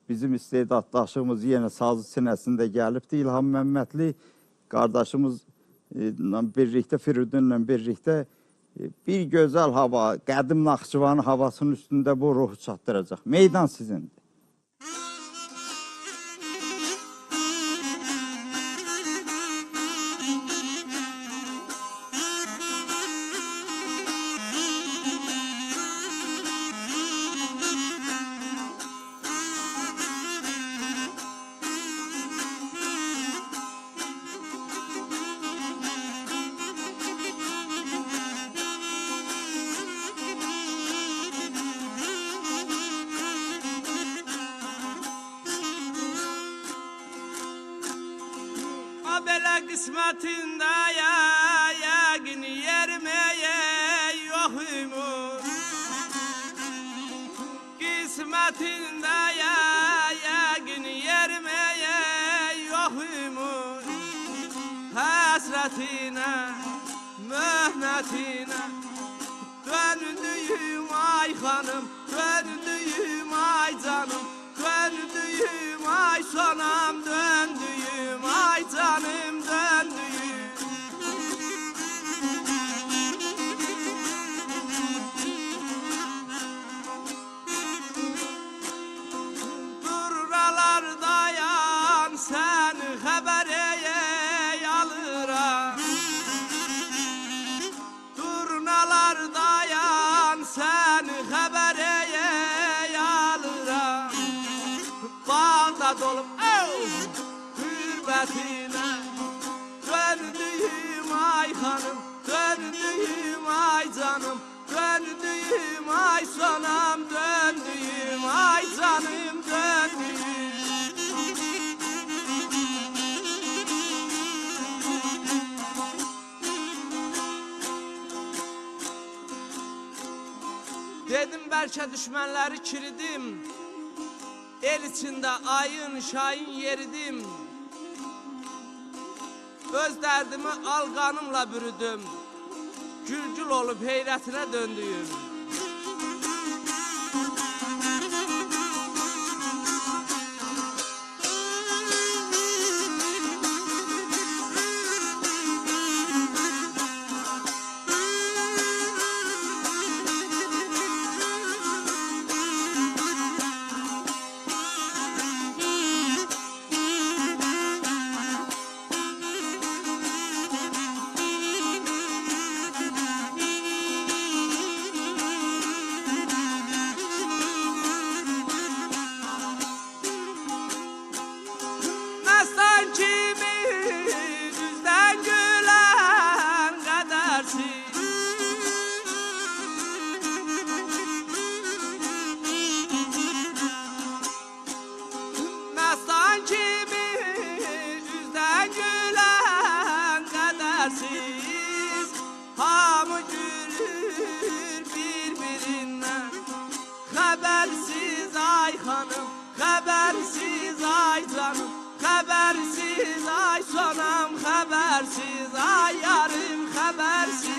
bizim istedaddaşımız yenə sazı sinəsində gəlibdi. İlham Məmmədli qardaşımız birlikdə, Firidunla birlikdə bir gözəl hava, qədim Naxçıvanın havasının üstündə bu ruhu çatdıracaq. Meydan sizindir. Bela kısmetinde ya yagin yermeye yokumuz. Kısmetinde ya yagin yermeye yokumuz. Hasretine, mühnetine döndüğüm ay hanım, döndüğüm ay canım, döndüğüm ay sonam, döndüğüm ay canım, döndüğüm. Duralar dayan sen habereye alıram. Durnalar dayan sen habereye alıram. Bağda dolup hürmetine döndüğüm ay hanım, döndüğüm ay canım, döndüğüm ay sonam, döndüğüm ay canım, döndüğüm. Dedim belki düşmanları kiridim, el içinde ayın şahin yeridim. Öz derdimi alganımla bürüdüm, gülgül olup heyrətine döndüyüm. Hamı gülür birbirinden. Habersiz ay hanım, habersiz ay canım, habersiz ay sonam, habersiz ay yarım, habersiz.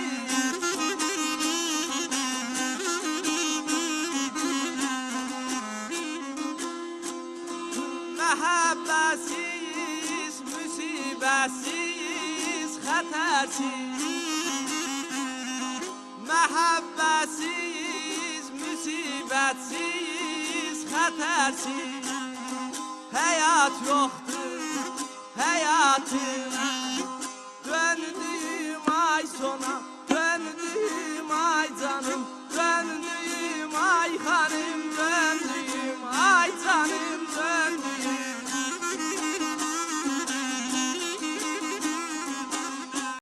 Mehabbetsiz, musibetsiz, hatersiz. Mehabbetsiz, musibetsiz, hatersiz. Hayat yoktur, hayatına döndüğüm ay sona,